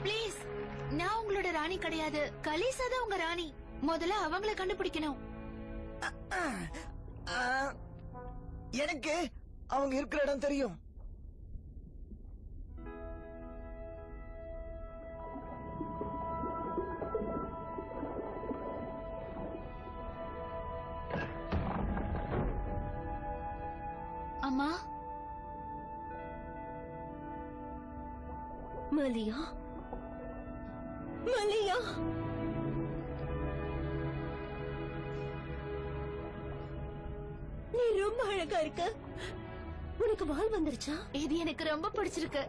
Please, நான் உங்களோட ராணி கிடையாது. கலிசா தான் உங்க ராணி. முதல்ல அவங்கள கண்டுபிடிக்கணும். எனக்கு அவங்க இருக்கிற இடம் தெரியும். அம்மா, மலியா, மலியா, நீ ரொம்ப அழகா இருக்க. உனக்கு வால் வந்துருச்சா? இது எனக்கு ரொம்ப பிடிச்சிருக்கு.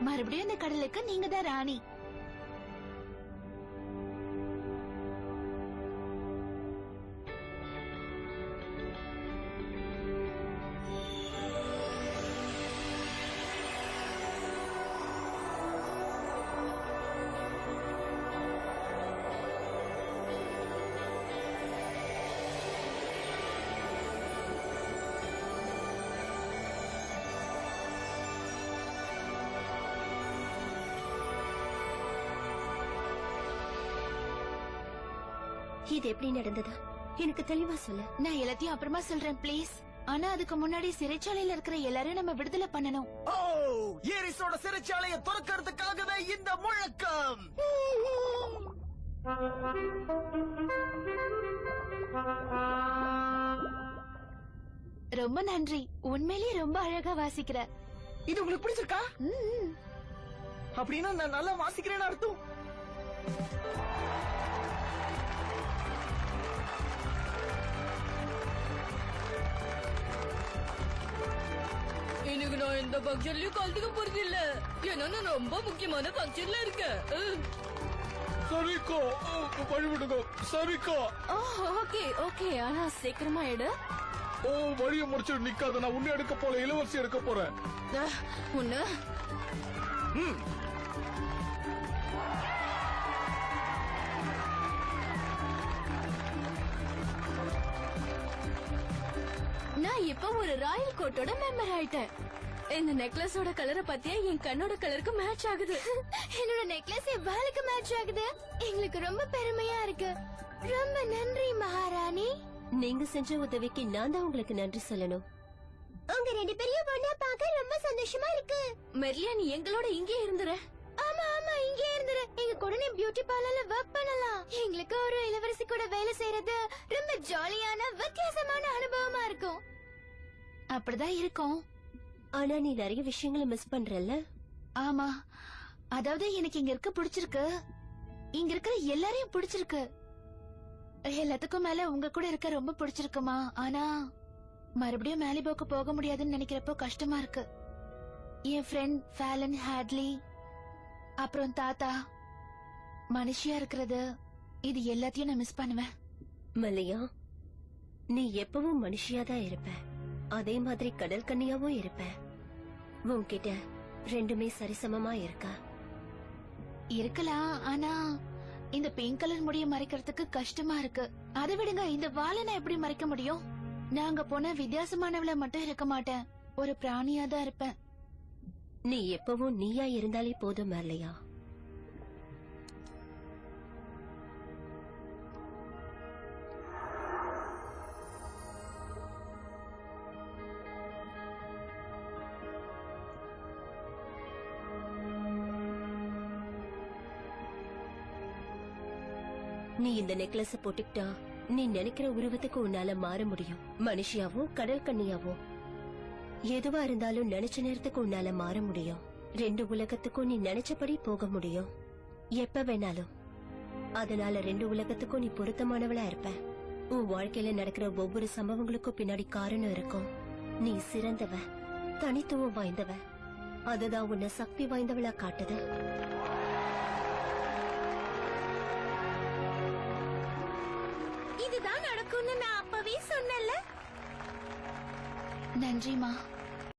மறுபடியும் இந்த கடலுக்கு நீங்க தான் ராணி. இது எப்படி நடந்தது? எனக்கு தெளிவா சொல்லு. நான் எல்லாத்தையும் அப்புறமா சொல்றேன் ப்ளீஸ். ஆனா அதுக்கு முன்னாடி சிறைச்சாலையில இருக்கிற எல்லாரையும் நம்ம விடுதலை பண்ணணும். ஓ, ஏரிஸோட சிறைச்சாலையை துறக்கிறதுக்காகவே இந்த முழக்கம். ரொம்ப நன்றி. உண்மையிலேயே ரொம்ப அழகா வாசிக்கிற. இது உங்களுக்கு பிடிச்சிருக்கா? அப்படின்னா நான் நல்லா வாசிக்கிறேன்னு அர்த்தம். எனக்கு நான் இந்த பங்க்ஷன்லயும் கலந்துக்க போறது இல்ல. ஏன்னா நான் ரொம்ப முக்கியமான பங்க்ஷன்ல இருக்கேன். சரிக்கா, வழிவிடுங்க. சரிக்கா. ஓகே ஓகே, ஆனா சீக்கிரமா எடு. ஓ, வழிய முடிச்சு நிக்காத. நான் உன்னை எடுக்க போல, இளவரசி எடுக்க போறேன். உன்ன நான் இப்ப ஒரு ராயல் கோட்டோட மெம்பர் ஆயிட்டேன். இந்த நெக்லஸோட கலரை பத்தியா என் கண்ணோட கலருக்கு மேட்ச் ஆகுது. என்னோட நெக்லஸ் என் வாளுக்கு மேட்ச் ஆகுது. எங்களுக்கு ரொம்ப பெருமையா இருக்கு. ரொம்ப நன்றி மகாராணி. நீங்க செஞ்ச உதவிக்கு நான் தான் உங்களுக்கு நன்றி சொல்லணும். உங்க ரெண்டு பேரையும் ஒண்ணா பார்க்க ரொம்ப சந்தோஷமா இருக்கு. மெர்லியா, நீ எங்களோட இங்கே இருந்துற. ஆமா ஆமா, இங்கே இருந்துரு. எங்க கூட நீ பியூட்டி பார்லர்ல ஒர்க் பண்ணலாம். எங்களுக்கு ஒரு இளவரசி கூட வேலை செய்யறது ரொம்ப ஜாலியான வித்தியாசமான அனுபவமா இருக்கும். அப்படிதான் இருக்கும். ஆனா நீ நிறைய விஷயங்களை மிஸ் பண்றல்ல? ஆமா, அதாவது எனக்கு இங்க இருக்க பிடிச்சிருக்கு. இங்க இருக்கிற எல்லாரையும் பிடிச்சிருக்கு. எல்லாத்துக்கும் மேல உங்க கூட இருக்க ரொம்ப பிடிச்சிருக்குமா. ஆனா மறுபடியும் மேலிபோக்கு போக முடியாதுன்னு நினைக்கிறப்போ கஷ்டமா இருக்கு. என் ஃப்ரெண்ட் ஃபேலன் ஹேட்லி, அப்புறம் தாத்தா, மனுஷியா இருக்கிறது, இது எல்லாத்தையும் நான் மிஸ் பண்ணுவேன். மல்லியா, நீ எப்பவும் மனுஷியாதான் இருப்ப. அதே மாதிரி கடல் கன்னியாவும் இருப்ப. உன்கிட்ட ரெண்டுமே சரிசமமா இருக்கா? இருக்கலாம். ஆனா இந்த பிங்க் கலர் முடிய மறைக்கிறதுக்கு கஷ்டமா இருக்கு. அதை விடுங்க, இந்த வாழை நான் எப்படி மறைக்க முடியும்? நாங்க போன வித்தியாசமானவள மட்டும் இருக்க மாட்டேன். ஒரு பிராணியா தான் இருப்பேன். நீ எப்பவும் நீயா இருந்தாலே போதும் இல்லையா? நீ இந்த நெக்லஸ் போட்டுக்கிட்டா நீ நினைக்கிற உருவத்துக்கு உன்னால மாற முடியும். மனுஷியாவோ கடல் கன்னியாவோ எதுவா இருந்தாலும் நினைச்ச நேரத்துக்கு உன்னால மாற முடியும். ரெண்டு உலகத்துக்கும் நீ நினைச்சபடி போக முடியும், எப்ப வேணாலும். அதனால ரெண்டு உலகத்துக்கும் நீ பொருத்தமானவளா இருப்ப. உன் வாழ்க்கையில நடக்கிற ஒவ்வொரு சம்பவங்களுக்கும் பின்னாடி காரணம் இருக்கும். நீ சிறந்தவ, தனித்துவம் வாய்ந்தவ. அதுதான் உன்னை சக்தி வாய்ந்தவளா காட்டுது. இதுதான் நடக்கும்னு நான் அப்பவே சொன்னேன்ல. நன்றிமா.